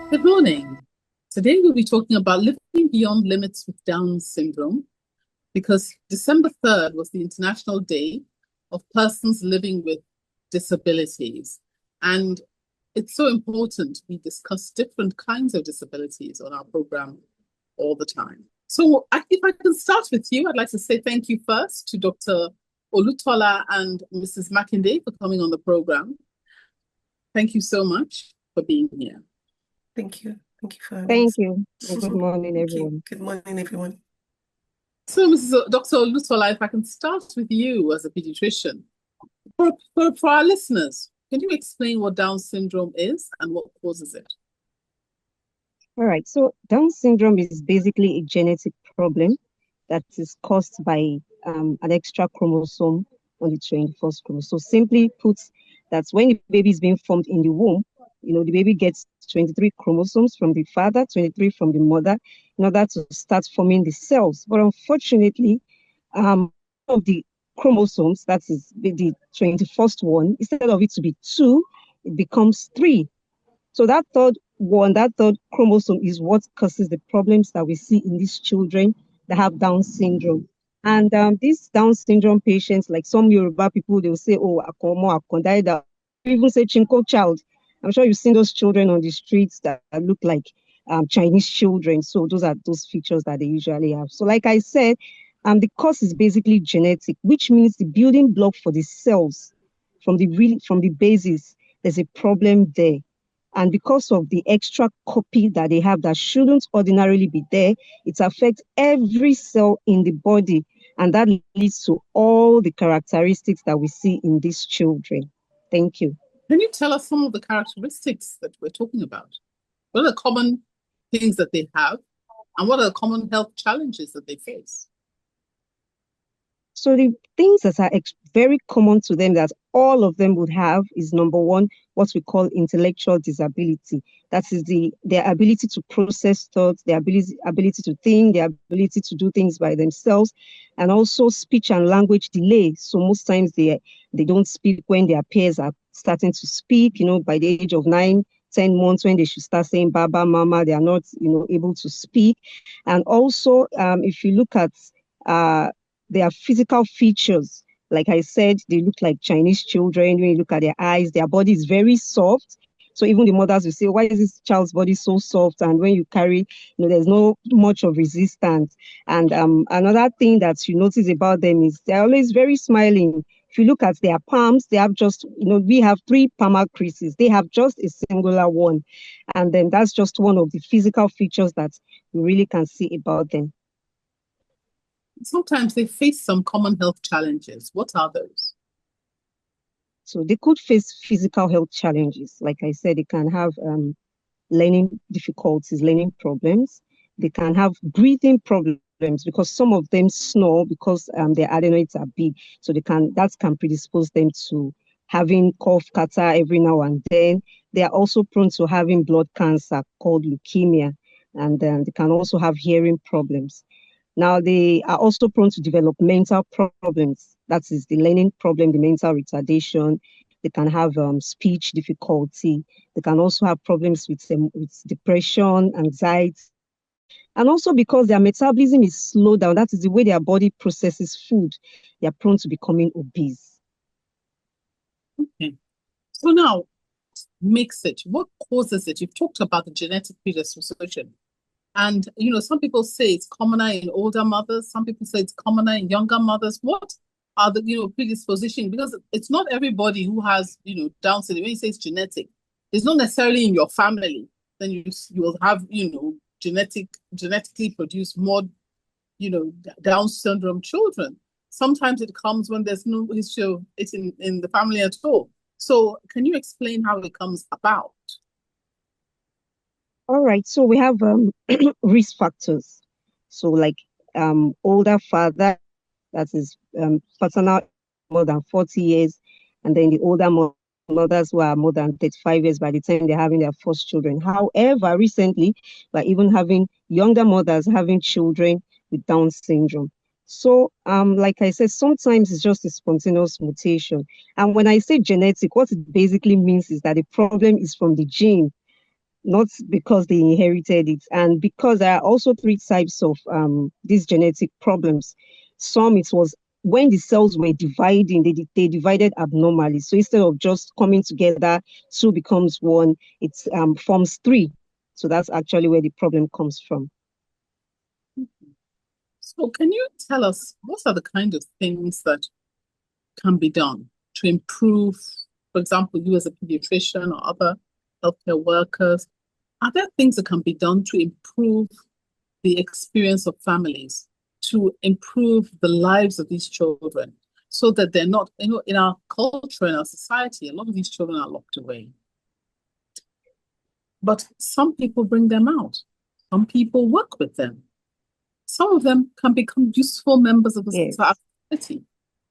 Good morning. Today we'll be talking about living beyond limits with Down syndrome because December 3rd was the International Day of Persons Living with Disabilities. And it's so important we discuss different kinds of disabilities on our program all the time. So if I can start with you, I'd like to say thank you first to Dr. Olutola and Mrs. Makinde for coming on the program. Thank you so much for being here. Thank you. Thank you for having Thank us. you. And good morning, everyone. Good morning, everyone. So, Dr. Olutola, if I can start with you as a pediatrician. For our listeners, can you explain what Down syndrome is and what causes it? All right. So Down syndrome is basically a genetic problem that is caused by an extra chromosome on the 21st chromosome. So simply put, that's when the baby is being formed in the womb, the baby gets 23 chromosomes from the father, 23 from the mother, in order to start forming the cells. But unfortunately, of the chromosomes, that is the 21st one, instead of it to be 2, it becomes 3. So that third chromosome is what causes the problems that we see in these children that have Down syndrome. And these Down syndrome patients, like some Yoruba people, they'll say, oh, Akomo, Akondaida, even say Chinko child. I'm sure you've seen those children on the streets that look like Chinese children. So those are those features that they usually have. So like I said, the cause is basically genetic, which means the building block for the cells from the basis, there's a problem there. And because of the extra copy that they have that shouldn't ordinarily be there, it affects every cell in the body. And that leads to all the characteristics that we see in these children. Thank you. Can you tell us some of the characteristics that we're talking about? What are the common things that they have? And what are the common health challenges that they face? So the things that are very common to them that all of them would have is, number one, what we call intellectual disability. That is their ability to process thoughts, their ability to think, their ability to do things by themselves, and also speech and language delay. So most times they don't speak when their peers are starting to speak, by the age of 9, 10 months when they should start saying Baba, Mama, they are not, able to speak. And also, if you look at their physical features, like I said, they look like Chinese children. When you look at their eyes, their body is very soft. So even the mothers will say, why is this child's body so soft? And when you carry, there's no much of resistance. And another thing that you notice about them is they're always very smiling. If you look at their palms, they have just, we have 3 palmar creases. They have just a singular one. And then that's just one of the physical features that we really can see about them. Sometimes they face some common health challenges. What are those? So they could face physical health challenges. Like I said, they can have learning difficulties, learning problems. They can have breathing problems because some of them snore because their adenoids are big. So that can predispose them to having cough, catarrh every now and then. They are also prone to having blood cancer called leukemia. And then they can also have hearing problems. Now, they are also prone to developmental problems. That is the learning problem, the mental retardation. They can have speech difficulty. They can also have problems with depression, anxiety. And also because their metabolism is slowed down, that is the way their body processes food, they are prone to becoming obese. Okay. So now, what makes it? What causes it? You've talked about the genetic predisposition. And, some people say it's commoner in older mothers. Some people say it's commoner in younger mothers. What are the, predisposition? Because it's not everybody who has, Down syndrome. When you say it's genetic, it's not necessarily in your family. Then you will have, genetically produced more, Down syndrome children. Sometimes it comes when there's no history of it in the family at all. So can you explain how it comes about? All right, so we have risk factors. So like older father, that is paternal more than 40 years, and then the older mothers who are more than 35 years by the time they're having their first children. However, recently, we're even having younger mothers having children with Down syndrome. So, like I said, sometimes it's just a spontaneous mutation. And when I say genetic, what it basically means is that the problem is from the gene. not because they inherited it. And because there are also three types of these genetic problems. Some, it was when the cells were dividing, they divided abnormally. So instead of just coming together, two becomes one, it forms three. So that's actually where the problem comes from. So can you tell us what are the kind of things that can be done to improve, for example, you as a pediatrician or other healthcare workers, are there things that can be done to improve the experience of families, to improve the lives of these children so that they're not, in our culture, in our society, a lot of these children are locked away. But some people bring them out. Some people work with them. Some of them can become useful members of the society.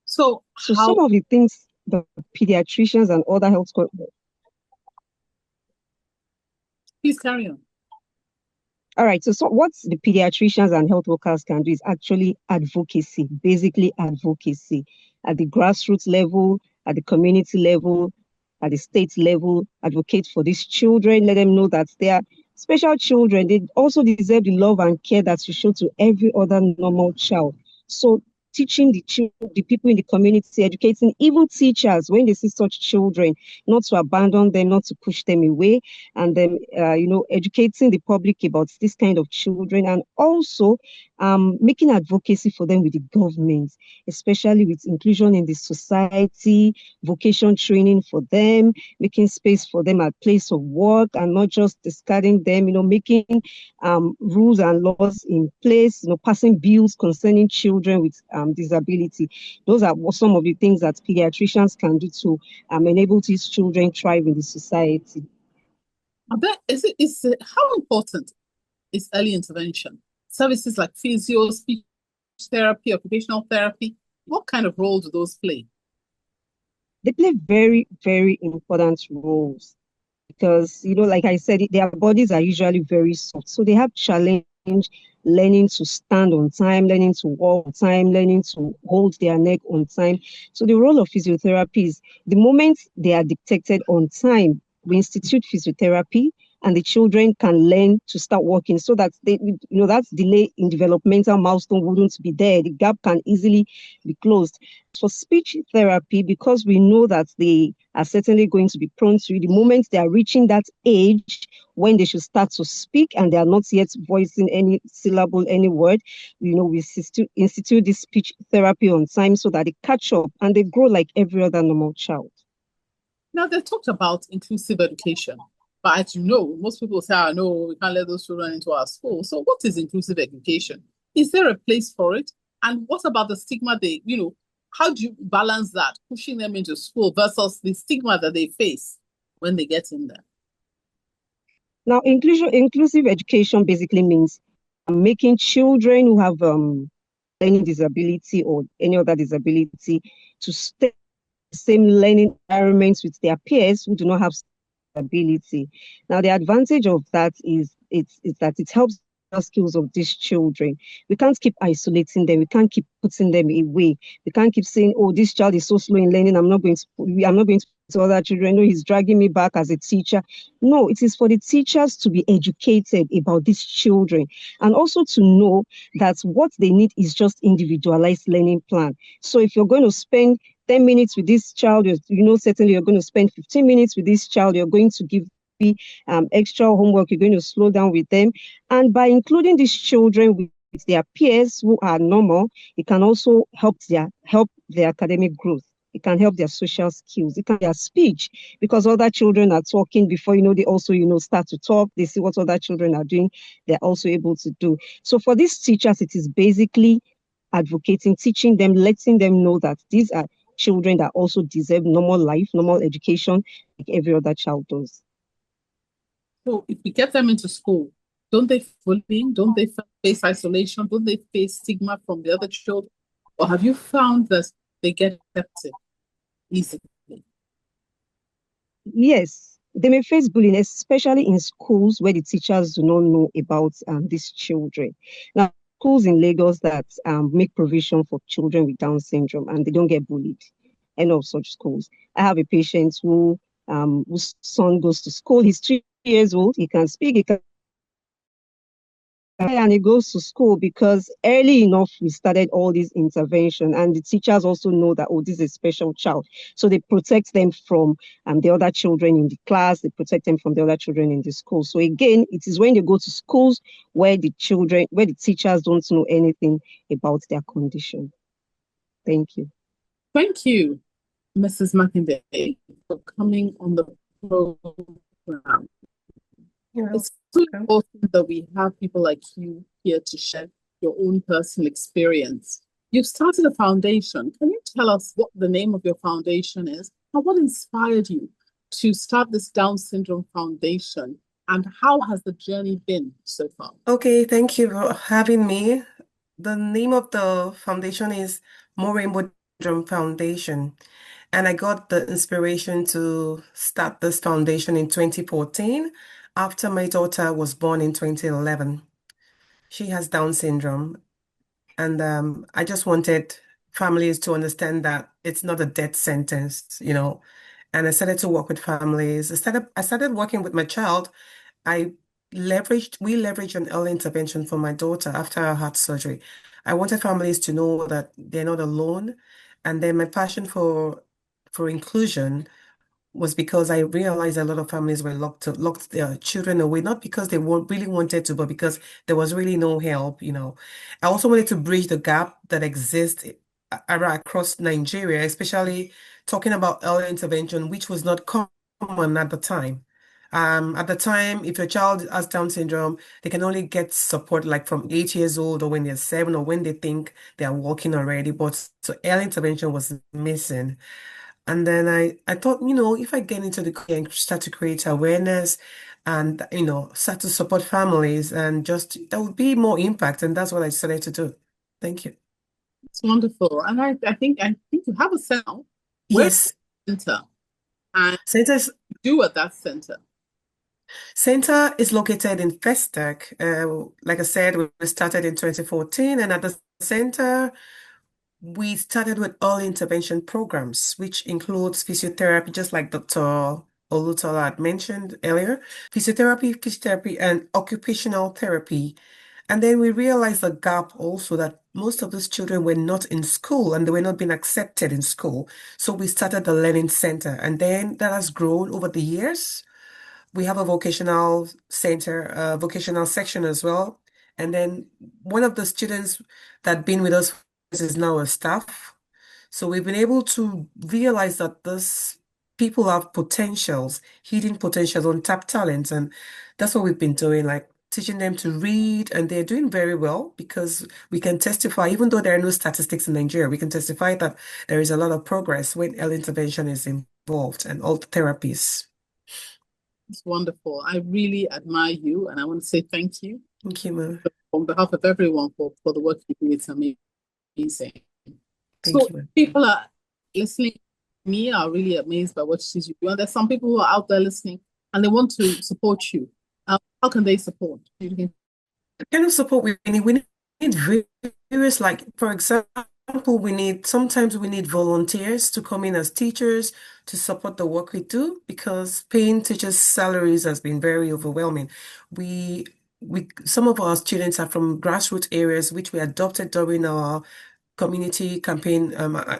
So some of the things the pediatricians and other health... Please carry on. All right, so what the pediatricians and health workers can do is actually advocacy, basically advocacy at the grassroots level, at the community level, at the state level, advocate for these children, let them know that they are special children. They also deserve the love and care that you show to every other normal child. So teaching the people in the community, educating even teachers when they see such children, not to abandon them, not to push them away, and then educating the public about this kind of children, and also making advocacy for them with the government, especially with inclusion in the society, vocation training for them, making space for them at place of work, and not just discarding them, making rules and laws in place, passing bills concerning children with disability. Those are some of the things that pediatricians can do to enable these children thrive in the society. How important is early intervention? Services like physio, speech therapy, occupational therapy, what kind of role do those play? They play very, very important roles because, like I said, their bodies are usually very soft. So they have challenge learning to stand on time, learning to walk on time, learning to hold their neck on time. So the role of physiotherapy is the moment they are detected on time, we institute physiotherapy, and the children can learn to start walking so that that delay in developmental milestone wouldn't be there. The gap can easily be closed. For speech therapy, because we know that they are certainly going to be prone to it, the moment they are reaching that age when they should start to speak and they are not yet voicing any syllable, any word, we institute this speech therapy on time so that they catch up and they grow like every other normal child. Now, they talked about inclusive education. But as you know, most people say, no, we can't let those children into our school. So what is inclusive education? Is there a place for it? And what about the stigma how do you balance that, pushing them into school versus the stigma that they face when they get in there? Now, inclusive education basically means making children who have learning disability or any other disability to stay in the same learning environments with their peers who do not have ability. Now, the advantage of that is that it helps the skills of these children. We can't keep isolating them. We can't keep putting them away. We can't keep saying, "Oh, this child is so slow in learning. I'm not going to other children. No, he's dragging me back as a teacher." No, it is for the teachers to be educated about these children and also to know that what they need is just individualized learning plan. So if you're going to spend 10 minutes with this child, certainly you're going to spend 15 minutes with this child. You're going to give extra homework. You're going to slow down with them. And by including these children with their peers who are normal, it can also help their academic growth. It can help their social skills. It can help their speech because other children are talking before, they also, start to talk. They see what other children are doing. They're also able to do. So for these teachers, it is basically advocating, teaching them, letting them know that these are children that also deserve normal life, normal education, like every other child does. So if we get them into school, don't they bullying? Don't they face isolation? Don't they face stigma from the other children? Or have you found that they get accepted easily? Yes, they may face bullying, especially in schools where the teachers do not know about these children. Now, schools in Lagos that make provision for children with Down syndrome and they don't get bullied. Any of such schools. I have a patient who whose son goes to school. He's 3 years old. He can speak. He can and he goes to school because early enough we started all this intervention, and the teachers also know that, oh, this is a special child, so they protect them from the other children in the class. They protect them from the other children in the school. So again, it is when they go to schools where the teachers don't know anything about their condition. Thank you. Thank you, Mrs. Makinde, for coming on the program. It's so important that we have people like you here to share your own personal experience. You've started a foundation. Can you tell us what the name of your foundation is and what inspired you to start this Down Syndrome Foundation, and how has the journey been so far? Okay, thank you for having me. The name of the foundation is Morainbow Foundation. And I got the inspiration to start this foundation in 2014 after my daughter was born in 2011. She has Down syndrome. And I just wanted families to understand that it's not a death sentence, you know. And I started to work with families. I started working with my child. We leveraged an early intervention for my daughter after her heart surgery. I wanted families to know that they're not alone. And then my passion for inclusion was because I realized a lot of families were locked their children away, not because they really wanted to, but because there was really no help, you know. I also wanted to bridge the gap that exists across Nigeria, especially talking about early intervention, which was not common at the time. At the time, if your child has Down syndrome, they can only get support like from 8 years old, or when they're 7, or when they think they are walking already. But so early intervention was missing. And then I thought, you know, if I get into the and start to create awareness and, you know, start to support families, and just there would be more impact. And that's what I started to do. Thank you. It's wonderful. And I think you have a center. Yes. Center? And Centers, do at that center? Center is located in Festac. Like I said, we started in 2014, and at the center, we started with early intervention programs, which includes physiotherapy, just like Dr. Olutola had mentioned earlier, physiotherapy, and occupational therapy. And then we realized the gap also that most of those children were not in school and they were not being accepted in school. So we started the Learning Center, and then that has grown over the years. We have a vocational center, vocational section as well. And then one of the students that been with us is now a staff. So we've been able to realize that this people have potentials, hidden potentials, untapped talents, and that's what we've been doing, like teaching them to read, and they're doing very well because we can testify, even though there are no statistics in Nigeria, we can testify that there is a lot of progress when early intervention is involved and all the therapies. It's wonderful. I really admire you, and I want to say thank you. Thank you, ma'am. On behalf of everyone for the work you do. It's amazing. Thank So you. people are listening to me are really amazed by what you do. And there's some people who are out there listening and they want to support you. How can they support? The kind of support we need various, like, for example, sometimes we need volunteers to come in as teachers to support the work we do, because paying teachers' salaries has been very overwhelming. Some of our students are from grassroots areas, which we adopted during our community campaign,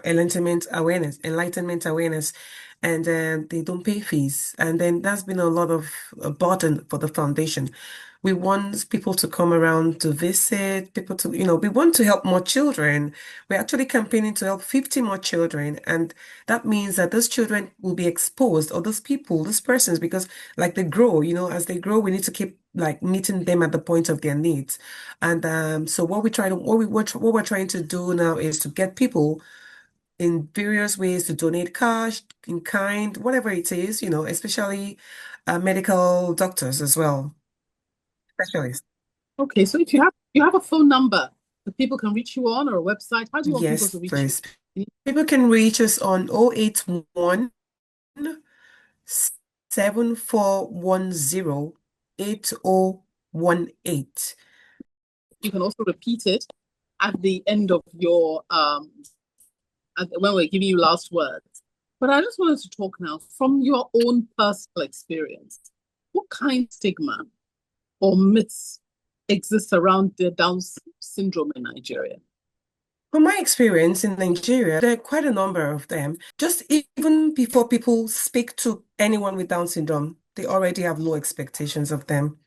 enlightenment awareness, and they don't pay fees. And then that's been a lot of a burden for the foundation. We want people to come around to visit, people to, you know, we want to help more children. We're actually campaigning to help 50 more children. And that means that those children will be exposed, or those people, those persons, because like they grow, you know, as they grow, we need to keep like meeting them at the point of their needs. And so what we're trying to do now is to get people in various ways to donate cash, in kind, whatever it is, you know, especially medical doctors as well, specialists. Okay, so if you have a phone number that people can reach you on, or a website, how do you want people Yes, to reach please. you? People can reach us on 081 7410 8018. You can also repeat it at the end of your when we're giving you last words. But I just wanted to talk now from your own personal experience. What kind of stigma or myths exist around the Down syndrome in Nigeria? From my experience in Nigeria, there are quite a number of them. Just even before people speak to anyone with Down syndrome, they already have low expectations of them.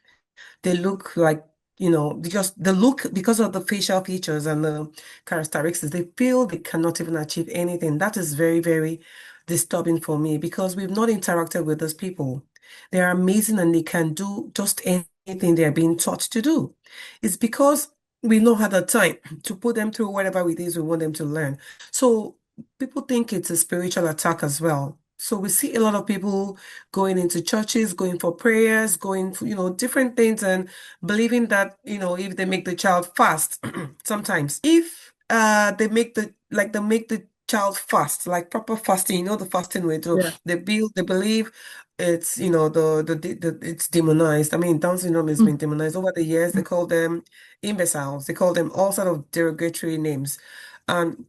They look like, just the look, because of the facial features and the characteristics, they feel they cannot even achieve anything. That is very, very disturbing for me because we've not interacted with those people. They're amazing and they can do just anything they're being taught to do. It's because we've not had the time to put them through whatever it is we want them to learn. So people think it's a spiritual attack as well. So we see a lot of people going into churches, going for prayers, going for, different things and believing that, if they make the child fast, sometimes if they make the child fast, like proper fasting, the fasting we do, Yeah. they believe it's, it's demonized. I mean, Down syndrome has been demonized over the years. They call them imbeciles. They call them all sort of derogatory names. And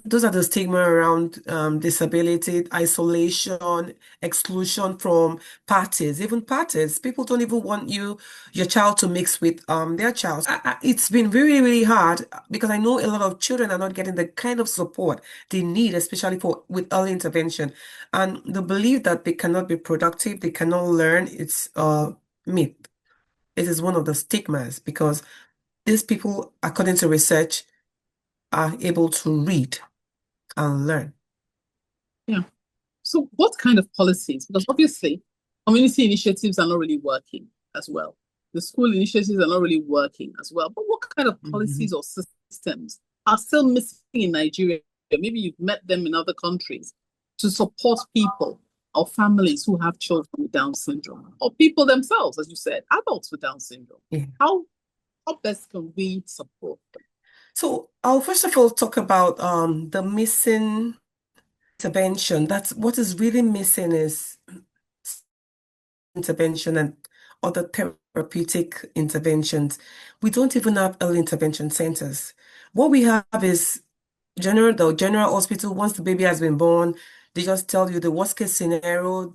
those are the stigma around disability, isolation, exclusion from parties, even parties. People don't even want your child to mix with their child. It's been really, really hard because I know a lot of children are not getting the kind of support they need, especially with early intervention. And the belief that they cannot be productive, they cannot learn, it's a myth. It is one of the stigmas because these people, according to research, are able to read and learn. Yeah. So what kind of policies? Because obviously, community initiatives are not really working as well. The school initiatives are not really working as well. But what kind of policies or systems are still missing in Nigeria? Maybe you've met them in other countries to support people or families who have children with Down syndrome, or people themselves, as you said, adults with Down syndrome. Yeah. How best can we support them? So I'll first of all talk about the missing intervention. That's what is really missing is intervention and other therapeutic interventions. We don't even have early intervention centers. What we have is the general hospital. Once the baby has been born, they just tell you the worst case scenario.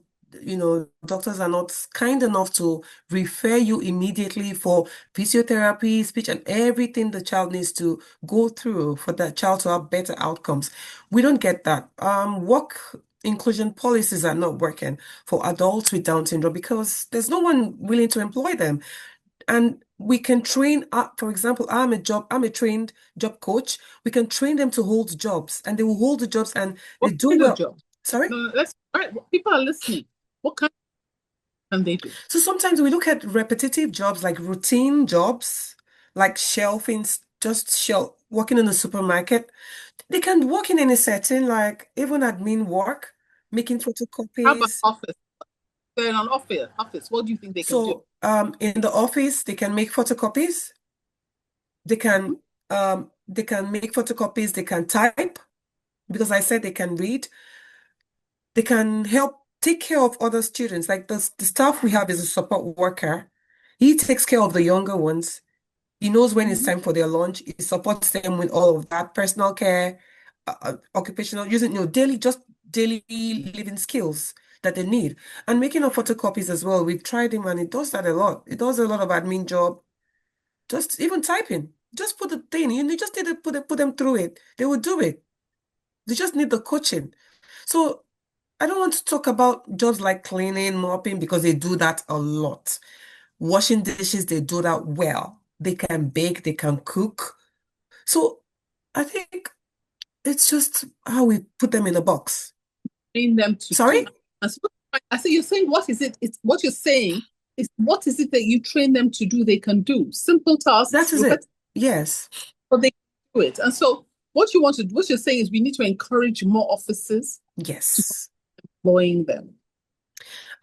Doctors are not kind enough to refer you immediately for physiotherapy, speech, and everything the child needs to go through for that child to have better outcomes. We don't get that. Work inclusion policies are not working for adults with Down syndrome because there's no one willing to employ them. And we can train, for example, I'm a trained job coach. We can train them to hold jobs and they will hold the jobs and they do kind of well. job? Sorry? No, all right. People are listening. What kind can they do? So sometimes we look at repetitive jobs like routine jobs, like shelving, working in a supermarket. They can work in any setting, like even admin work, making How about photocopies. office? They're in an office. What do you think they can do? So in the office, they can make photocopies. They can make photocopies, they can type, because I said they can read. They can help take care of other students. Like the staff we have is a support worker. He takes care of the younger ones. He knows when it's time for their lunch. He supports them with all of that personal care, occupational, using, daily living skills that they need. And making of photocopies as well. We've tried him and it does that a lot. It does a lot of admin job. Just even typing. Just put the thing. You just need to put them through it. They will do it. They just need the coaching. So I don't want to talk about jobs like cleaning, mopping, because they do that a lot. Washing dishes, they do that well. They can bake, they can cook. So I think it's just how we put them in a box. Train them to Sorry? do. And so I say you're saying what is it? It's what you're saying is what is it that you train them to do? They can do simple tasks. That is it. Yes. But they can do it. And so what you're saying is we need to encourage more offices Yes. employing them.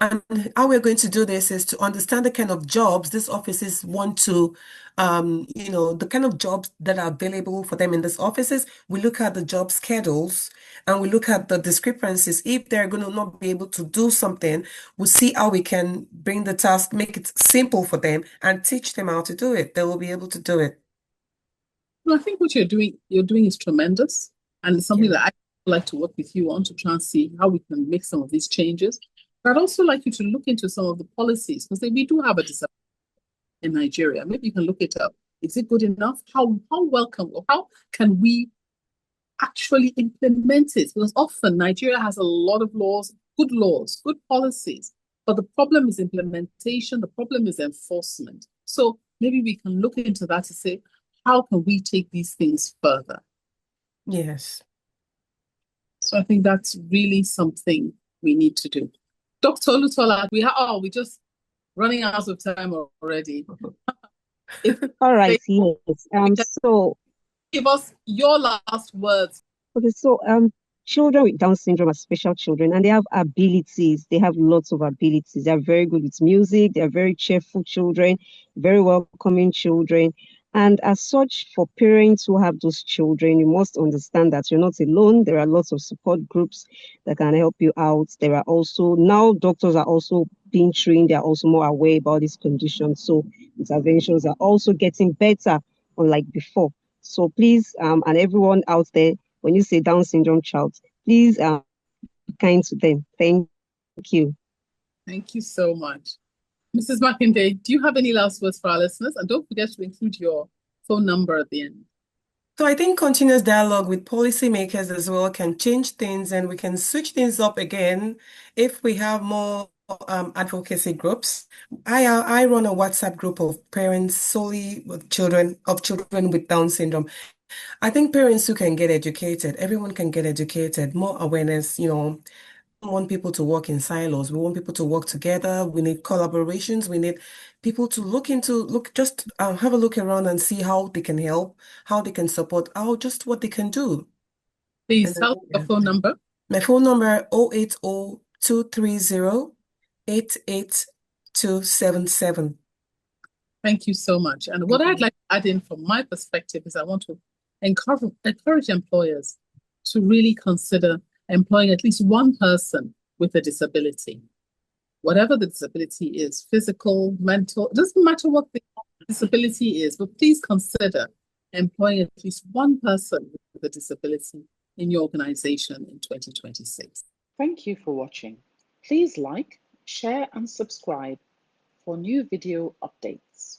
And how we're going to do this is to understand the kind of jobs these offices want to, the kind of jobs that are available for them in these offices. We look at the job schedules and we look at the discrepancies. If they're going to not be able to do something, we'll see how we can bring the task, make it simple for them and teach them how to do it. They will be able to do it. Well, I think what you're doing is tremendous. And it's something that I like to work with you on to try and see how we can make some of these changes. But I'd also like you to look into some of the policies, because we do have a disability in Nigeria. Maybe you can look it up. Is it good enough? How welcome, or how can we actually implement it? Because often Nigeria has a lot of laws, good policies, but the problem is implementation, the problem is enforcement. So maybe we can look into that to say, how can we take these things further? Yes. So I think that's really something we need to do. Dr. Olutola, we're just running out of time already. All right, yes. So give us your last words. okay, so children with Down syndrome are special children, and they have abilities. They have lots of abilities. They are very good with music. They are very cheerful children, very welcoming children. And as such, for parents who have those children, you must understand that you're not alone. There are lots of support groups that can help you out. There are also, now doctors are also being trained. They're also more aware about these conditions. So interventions are also getting better, unlike before. So please, and everyone out there, when you say Down syndrome child, please be kind to them. Thank you. Thank you so much. Mrs. Makinde, do you have any last words for our listeners? And don't forget to include your phone number at the end. So I think continuous dialogue with policymakers as well can change things, and we can switch things up again if we have more advocacy groups. I run a WhatsApp group of parents solely with children with Down syndrome. I think parents who can get educated, everyone can get educated, more awareness, don't want people to work in silos. We want people to work together. We need collaborations. We need people to just have a look around and see how they can help, how they can support, just what they can do. Please tell your phone number. My phone number 080-230-88277. Thank you so much. And what I'd like to add in from my perspective is I want to encourage employers to really consider employing at least one person with a disability. Whatever the disability is, physical, mental, it doesn't matter what the disability is, but please consider employing at least one person with a disability in your organization in 2026. Thank you for watching. Please like, share, and subscribe for new video updates.